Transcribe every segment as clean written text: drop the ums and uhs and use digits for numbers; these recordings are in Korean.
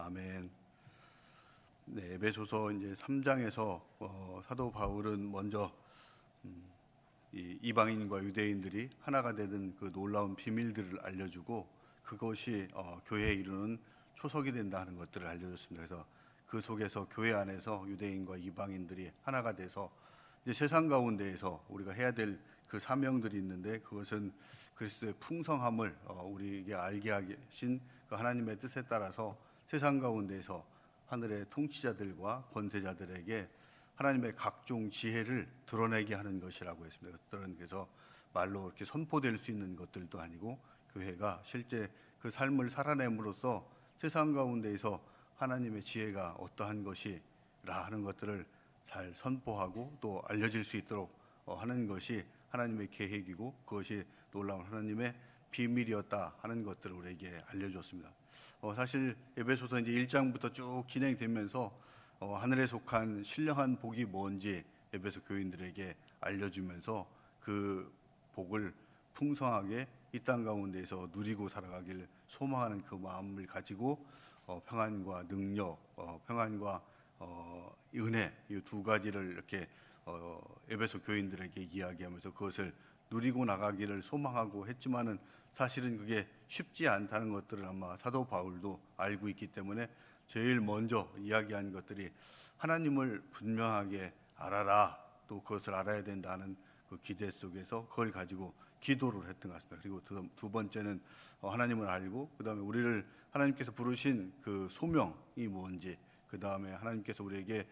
아멘. 네, 에베소서 이제 3장에서 사도 바울은 먼저 이 이방인과 유대인들이 하나가 되는 그 놀라운 비밀들을 알려주고 그것이 교회에 이루는 초석이 된다 하는 것들을 알려줬습니다. 그래서 그 속에서 교회 안에서 유대인과 이방인들이 하나가 돼서 이제 세상 가운데에서 우리가 해야 될 그 사명들이 있는데, 그것은 그리스도의 풍성함을 우리에게 알게 하신 그 하나님의 뜻에 따라서 세상 가운데에서 하늘의 통치자들과 권세자들에게 하나님의 각종 지혜를 드러내게 하는 것이라고 했습니다. 그것들은 그래서 말로 이렇게 선포될 수 있는 것들도 아니고, 교회가 실제 그 삶을 살아냄으로써 세상 가운데에서 하나님의 지혜가 어떠한 것이라 하는 것들을 잘 선포하고 또 알려질 수 있도록 하는 것이 하나님의 계획이고, 그것이 놀라운 하나님의 비밀이었다 하는 것들을 우리에게 알려주었습니다. 사실 에베소서 이제 1장부터 쭉 진행되면서 하늘에 속한 신령한 복이 뭔지 에베소 교인들에게 알려주면서 그 복을 풍성하게 이 땅 가운데에서 누리고 살아가길 소망하는 그 마음을 가지고 평안과 능력, 평안과 은혜, 이 두 가지를 이렇게 에베소 교인들에게 이야기하면서 그것을 누리고 나가기를 소망하고 했지만은 사실은 그게 쉽지 않다는 것들을 아마 사도 바울도 알고 있기 때문에 제일 먼저 이야기한 것들이 하나님을 분명하게 알아라, 또 그것을 알아야 된다는 그 기대 속에서 그걸 가지고 기도를 했던 것 같습니다. 그리고 두 번째는 하나님을 알고, 그 다음에 우리를 하나님께서 부르신 그 소명이 뭔지, 그 다음에 하나님께서 우리에게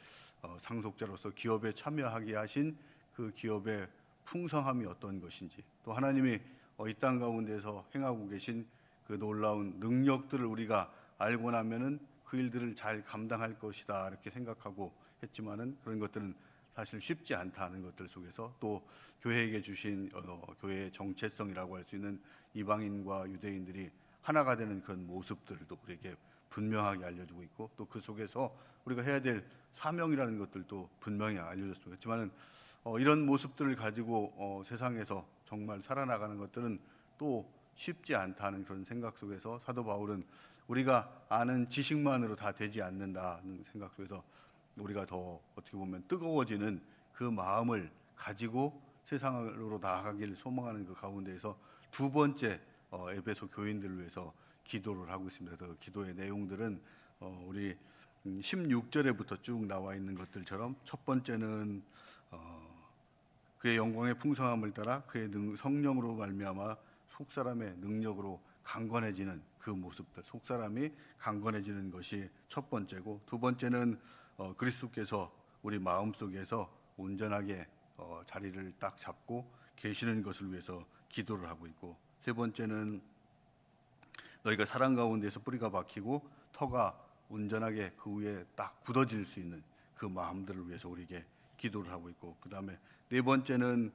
상속자로서 기업에 참여하게 하신 그 기업의 풍성함이 어떤 것인지, 또 하나님이 이 땅 가운데서 행하고 계신 그 놀라운 능력들을 우리가 알고 나면은 그 일들을 잘 감당할 것이다 이렇게 생각하고 했지만은, 그런 것들은 사실 쉽지 않다는 것들 속에서 또 교회에게 주신 교회의 정체성이라고 할 수 있는 이방인과 유대인들이 하나가 되는 그런 모습들도 우리에게 분명하게 알려주고 있고, 또 그 속에서 우리가 해야 될 사명이라는 것들도 분명히 알려줬습니다. 그렇지만은 이런 모습들을 가지고 세상에서 정말 살아나가는 것들은 또 쉽지 않다는 그런 생각 속에서 사도 바울은 우리가 아는 지식만으로 다 되지 않는다는 생각 속에서 우리가 더 어떻게 보면 뜨거워지는 그 마음을 가지고 세상으로 나아가기를 소망하는 그 가운데에서 두 번째 에베소 교인들을 위해서 기도를 하고 있습니다. 그래서 기도의 내용들은 우리 16절에부터 쭉 나와 있는 것들처럼, 첫 번째는 그의 영광의 풍성함을 따라 그의 성령으로 말미암아 속사람의 능력으로 강건해지는 그 모습들, 속사람이 강건해지는 것이 첫 번째고, 두 번째는 그리스도께서 우리 마음속에서 온전하게 자리를 딱 잡고 계시는 것을 위해서 기도를 하고 있고, 세 번째는 너희가 사랑 가운데서 뿌리가 박히고 터가 온전하게 그 위에 딱 굳어질 수 있는 그 마음들을 위해서 우리에게 기도를 하고 있고, 그 다음에 네 번째는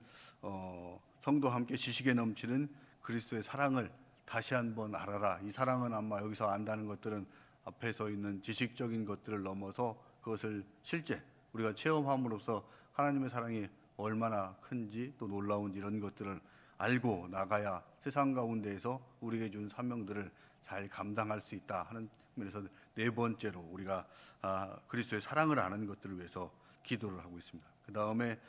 성도와 함께 지식에 넘치는 그리스도의 사랑을 다시 한번 알아라. 이 사랑은 아마 여기서 안다는 것들은 앞에 서 있는 지식적인 것들을 넘어서 그것을 실제 우리가 체험함으로써 하나님의 사랑이 얼마나 큰지 또 놀라운지 이런 것들을 알고 나가야 세상 가운데에서 우리에게 준 사명들을 잘 감당할 수 있다 하는 면에서 네 번째로 우리가 그리스도의 사랑을 아는 것들을 위해서 기도를 하고 있습니다. 그 다음에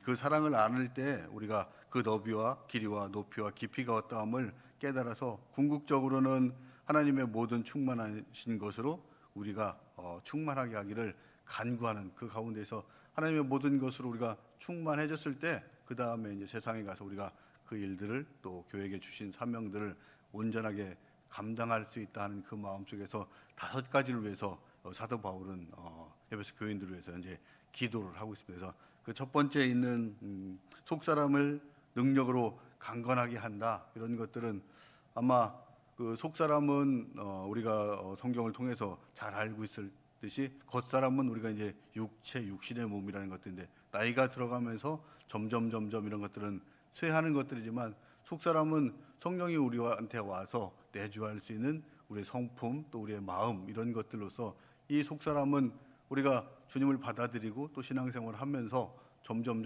그 사랑을 아는 때 우리가 그 너비와 길이와 높이와 깊이가 어떠함을 깨달아서 궁극적으로는 하나님의 모든 충만하신 것으로 우리가 충만하게 하기를 간구하는 그 가운데서 하나님의 모든 것으로 우리가 충만해졌을 때, 그 다음에 이제 세상에 가서 우리가 그 일들을 또 교회에게 주신 사명들을 온전하게 감당할 수 있다는 그 마음 속에서 다섯 가지를 위해서 사도 바울은 에베소 교인들을 위해서 이제 기도를 하고 있습니다. 그래서 그 첫 번째 있는 속사람을 능력으로 강건하게 한다, 이런 것들은 아마 그 속사람은 우리가 성경을 통해서 잘 알고 있을 듯이 겉사람은 우리가 이제 육신의 몸이라는 것들인데, 나이가 들어가면서 점점 이런 것들은 쇠하는 것들이지만, 속사람은 성령이 우리한테 와서 내주할 수 있는 우리의 성품 또 우리의 마음, 이런 것들로서 이 속사람은 우리가 주님을 받아들이고 또 신앙생활을 하면서 점점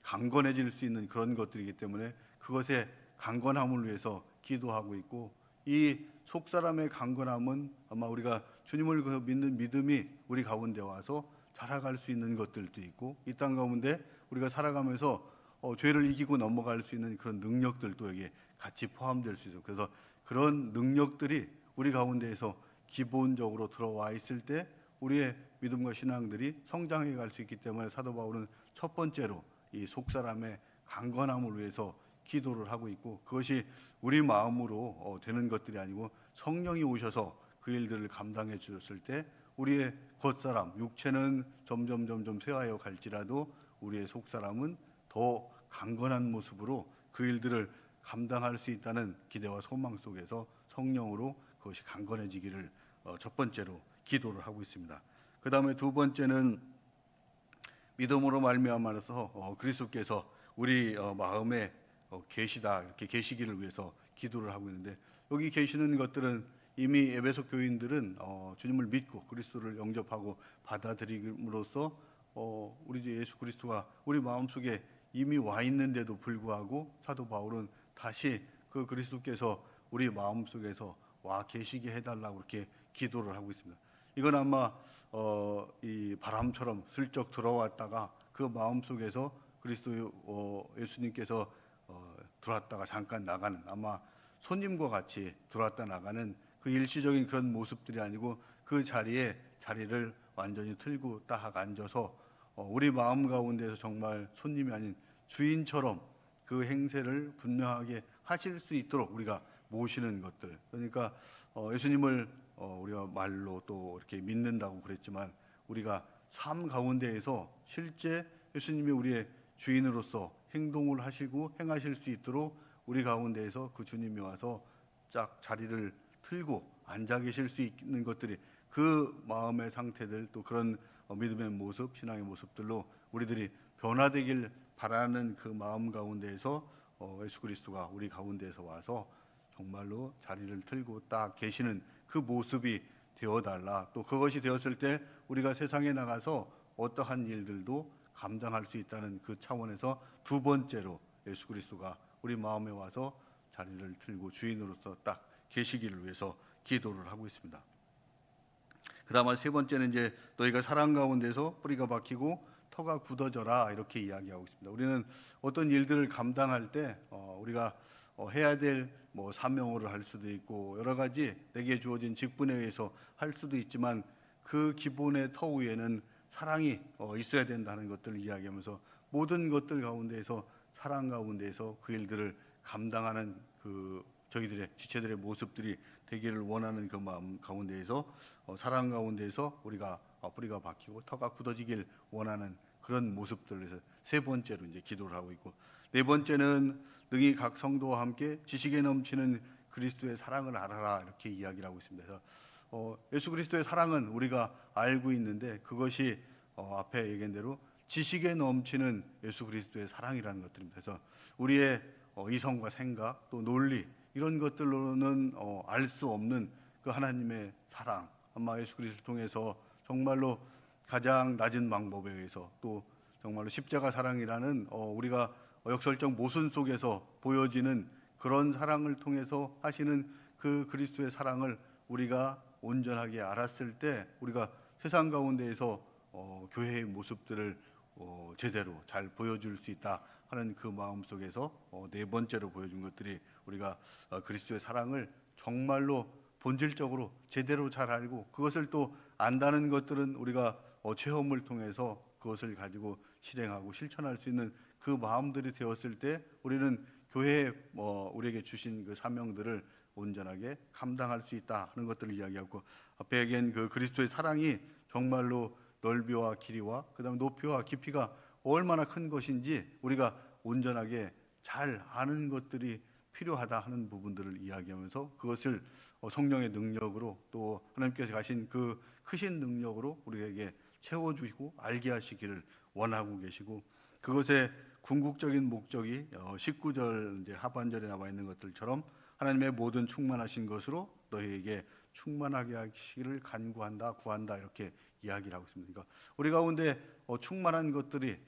강건해질 수 있는 그런 것들이기 때문에 그것의 강건함을 위해서 기도하고 있고, 이 속사람의 강건함은 아마 우리가 주님을 믿는 믿음이 우리 가운데 와서 자라갈 수 있는 것들도 있고, 이 땅 가운데 우리가 살아가면서 죄를 이기고 넘어갈 수 있는 그런 능력들도 여기에 같이 포함될 수 있어요. 그래서 그런 능력들이 우리 가운데에서 기본적으로 들어와 있을 때 우리의 믿음과 신앙들이 성장해 갈 수 있기 때문에 사도 바울은 첫 번째로 이 속사람의 강건함을 위해서 기도를 하고 있고, 그것이 우리 마음으로 되는 것들이 아니고 성령이 오셔서 그 일들을 감당해 주셨을 때 우리의 겉사람 육체는 점점 쇠하여 갈지라도 우리의 속사람은 더 강건한 모습으로 그 일들을 감당할 수 있다는 기대와 소망 속에서 성령으로 그것이 강건해지기를 첫 번째로 기도를 하고 있습니다. 그 다음에 두 번째는 믿음으로 말미암아서 그리스도께서 우리 마음에 계시다, 이렇게 계시기를 위해서 기도를 하고 있는데, 여기 계시는 것들은 이미 에베소 교인들은 주님을 믿고 그리스도를 영접하고 받아들임으로써 우리 주 예수 그리스도가 우리 마음속에 이미 와 있는데도 불구하고 사도 바울은 다시 그 그리스도께서 우리 마음속에서 와 계시게 해달라고 이렇게 기도를 하고 있습니다. 이건 아마 이 바람처럼 슬쩍 들어왔다가 그 마음속에서 그리스도 예수님께서 들어왔다가 잠깐 나가는, 아마 손님과 같이 들어왔다 나가는 그 일시적인 그런 모습들이 아니고 그 자리에 자리를 완전히 틀고 딱 앉아서 우리 마음 가운데서 정말 손님이 아닌 주인처럼 그 행세를 분명하게 하실 수 있도록 우리가 모시는 것들. 그러니까 예수님을 우리가 말로 또 이렇게 믿는다고 그랬지만 우리가 삶 가운데에서 실제 예수님이 우리의 주인으로서 행동을 하시고 행하실 수 있도록 우리 가운데에서 그 주님이 와서 쫙 자리를 틀고 앉아 계실 수 있는 것들이, 그 마음의 상태들, 또 그런 믿음의 모습, 신앙의 모습들로 우리들이 변화되길 바라는 그 마음 가운데에서 예수 그리스도가 우리 가운데에서 와서 정말로 자리를 틀고 딱 계시는 그 모습이 되어달라. 또 그것이 되었을 때 우리가 세상에 나가서 어떠한 일들도 감당할 수 있다는 그 차원에서 두 번째로 예수 그리스도가 우리 마음에 와서 자리를 틀고 주인으로서 딱 계시기를 위해서 기도를 하고 있습니다. 그다음에 세 번째는 이제 너희가 사랑 가운데서 뿌리가 박히고 터가 굳어져라, 이렇게 이야기하고 있습니다. 우리는 어떤 일들을 감당할 때 우리가 해야 될 사명으로 할 수도 있고 여러 가지 내게 주어진 직분에 의해서 할 수도 있지만 그 기본의 터 위에는 사랑이 있어야 된다는 것들을 이야기하면서 모든 것들 가운데에서 사랑 가운데에서 그 일들을 감당하는 그 저희들의 지체들의 모습들이 되기를 원하는 그 마음 가운데에서 사랑 가운데에서 우리가 뿌리가 박히고 터가 굳어지길 원하는 그런 모습들에서 세 번째로 이제 기도를 하고 있고, 네 번째는 능히 각 성도와 함께 지식에 넘치는 그리스도의 사랑을 알아라, 이렇게 이야기를 하고 있습니다. 그래서 예수 그리스도의 사랑은 우리가 알고 있는데 그것이 앞에 얘기한 대로 지식에 넘치는 예수 그리스도의 사랑이라는 것들입니다. 그래서 우리의 이성과 생각 또 논리 이런 것들로는 알 수 없는 그 하나님의 사랑, 아마 예수 그리스도를 통해서 정말로 가장 낮은 방법에 의해서 또 정말로 십자가 사랑이라는 우리가 역설적 모순 속에서 보여지는 그런 사랑을 통해서 하시는 그 그리스도의 사랑을 우리가 온전하게 알았을 때 우리가 세상 가운데에서 교회의 모습들을 제대로 잘 보여줄 수 있다 하는 그 마음 속에서 네 번째로 보여준 것들이 우리가 그리스도의 사랑을 정말로 본질적으로 제대로 잘 알고 그것을 또 안다는 것들은 우리가 체험을 통해서 그것을 가지고 실행하고 실천할 수 있는 그 마음들이 되었을 때 우리는 교회에 우리에게 주신 그 사명들을 온전하게 감당할 수 있다 하는 것들을 이야기하고, 앞에 얘기한 그 그리스도의 사랑이 정말로 넓이와 길이와 그다음에 높이와 깊이가 얼마나 큰 것인지 우리가 온전하게 잘 아는 것들이 필요하다 하는 부분들을 이야기하면서 그것을 성령의 능력으로 또 하나님께서 가신 그 크신 능력으로 우리에게 채워주시고 알게 하시기를 원하고 계시고, 그것의 궁극적인 목적이 19절 이제 하반절에 나와 있는 것들처럼 하나님의 모든 충만하신 것으로 너희에게 충만하게 하시기를 간구한다, 구한다, 이렇게 이야기를 하고 있습니다. 그러니까 우리 가운데 충만한 것들이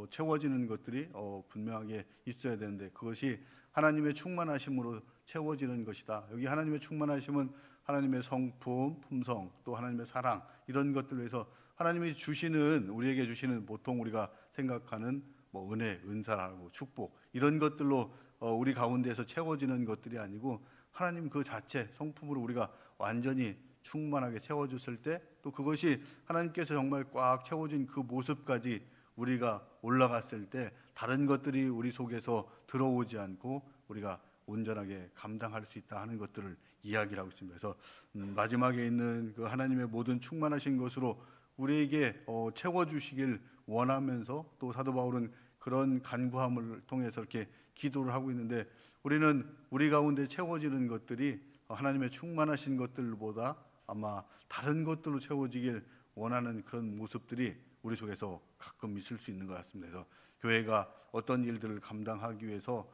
채워지는 것들이 분명하게 있어야 되는데 그것이 하나님의 충만하심으로 채워지는 것이다. 여기 하나님의 충만하심은 하나님의 성품, 품성, 또 하나님의 사랑, 이런 것들로 해서 하나님이 주시는, 우리에게 주시는 보통 우리가 생각하는 뭐 은혜, 은사라고 축복, 이런 것들로 우리 가운데서 채워지는 것들이 아니고 하나님 그 자체 성품으로 우리가 완전히 충만하게 채워졌을 때, 또 그것이 하나님께서 정말 꽉 채워진 그 모습까지 우리가 올라갔을 때 다른 것들이 우리 속에서 들어오지 않고 우리가 온전하게 감당할 수 있다 하는 것들을 이야기를 하고 있습니다. 그래서 마지막에 있는 그 하나님의 모든 충만하신 것으로 우리에게 채워주시길 원하면서, 또 사도 바울은 그런 간구함을 통해서 이렇게 기도를 하고 있는데, 우리는 우리 가운데 채워지는 것들이 하나님의 충만하신 것들보다 아마 다른 것들로 채워지길 원하는 그런 모습들이 우리 속에서 가끔 있을 수 있는 것 같습니다. 그래서 교회가 어떤 일들을 감당하기 위해서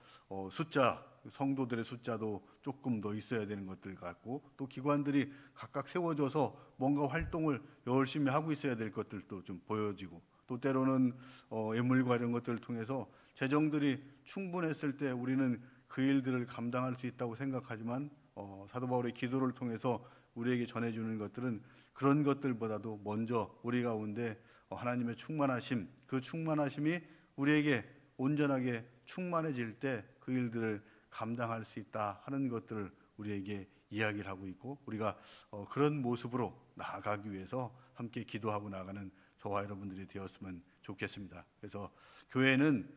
성도들의 숫자도 조금 더 있어야 되는 것들 같고, 또 기관들이 각각 세워져서 뭔가 활동을 열심히 하고 있어야 될 것들도 좀 보여지고, 또 때로는 예물과 이런 것들을 통해서 재정들이 충분했을 때 우리는 그 일들을 감당할 수 있다고 생각하지만 사도 바울의 기도를 통해서 우리에게 전해주는 것들은 그런 것들보다도 먼저 우리 가운데 하나님의 충만하심, 그 충만하심이 우리에게 온전하게 충만해질 때 그 일들을 감당할 수 있다 하는 것들을 우리에게 이야기를 하고 있고, 우리가 그런 모습으로 나아가기 위해서 함께 기도하고 나가는 저와 여러분들이 되었으면 좋겠습니다. 그래서 교회는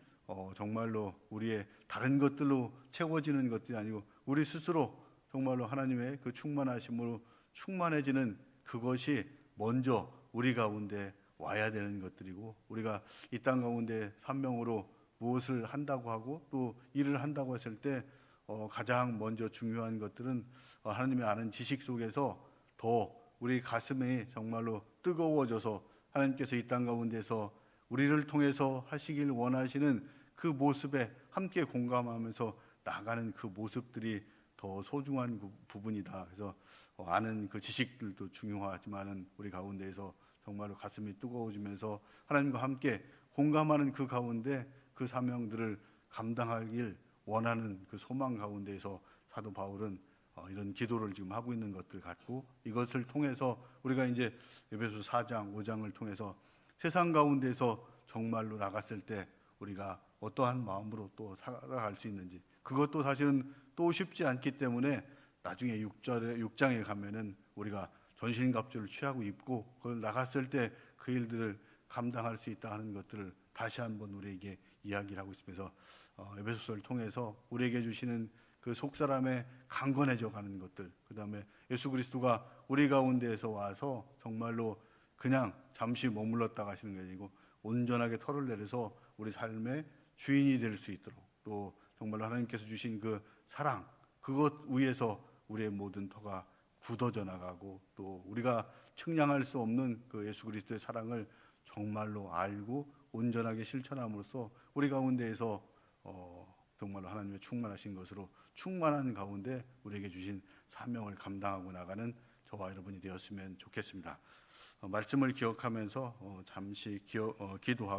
정말로 우리의 다른 것들로 채워지는 것들이 아니고 우리 스스로 정말로 하나님의 그 충만하심으로 충만해지는 그것이 먼저 우리 가운데 와야 되는 것들이고, 우리가 이 땅 가운데 사명으로 무엇을 한다고 하고 또 일을 한다고 했을 때 가장 먼저 중요한 것들은 하나님의 아는 지식 속에서 더 우리 가슴이 정말로 뜨거워져서 하나님께서 이 땅 가운데서 우리를 통해서 하시길 원하시는 그 모습에 함께 공감하면서 나가는 그 모습들이 더 소중한 부분이다. 그래서 아는 그 지식들도 중요하지만은 우리 가운데에서 정말로 가슴이 뜨거워지면서 하나님과 함께 공감하는 그 가운데 그 사명들을 감당하길 원하는 그 소망 가운데에서 사도 바울은 이런 기도를 지금 하고 있는 것들 같고, 이것을 통해서 우리가 이제 에베소 4장, 5장을 통해서 세상 가운데서 정말로 나갔을 때 우리가 어떠한 마음으로 또 살아갈 수 있는지, 그것도 사실은 또 쉽지 않기 때문에 나중에 6장에 가면은 우리가 전신갑주를 취하고 입고 그걸 나갔을 때 그 일들을 감당할 수 있다 하는 것들을 다시 한번 우리에게 이야기를 하고 있으면서 에베소서를 통해서 우리에게 주시는 그 속사람의 강건해져 가는 것들, 그 다음에 예수 그리스도가 우리 가운데에서 와서 정말로 그냥 잠시 머물렀다 가시는 게 아니고 온전하게 털을 내려서 우리 삶의 주인이 될 수 있도록, 또 정말로 하나님께서 주신 그 사랑, 그것 위에서 우리의 모든 터가 굳어져 나가고, 또 우리가 측량할 수 없는 그 예수 그리스도의 사랑을 정말로 알고 온전하게 실천함으로써 우리 가운데에서 정말로 하나님의 충만하신 것으로 충만한 가운데 우리에게 주신 사명을 감당하고 나가는 저와 여러분이 되었으면 좋겠습니다. 말씀을 기억하면서 잠시 기도하고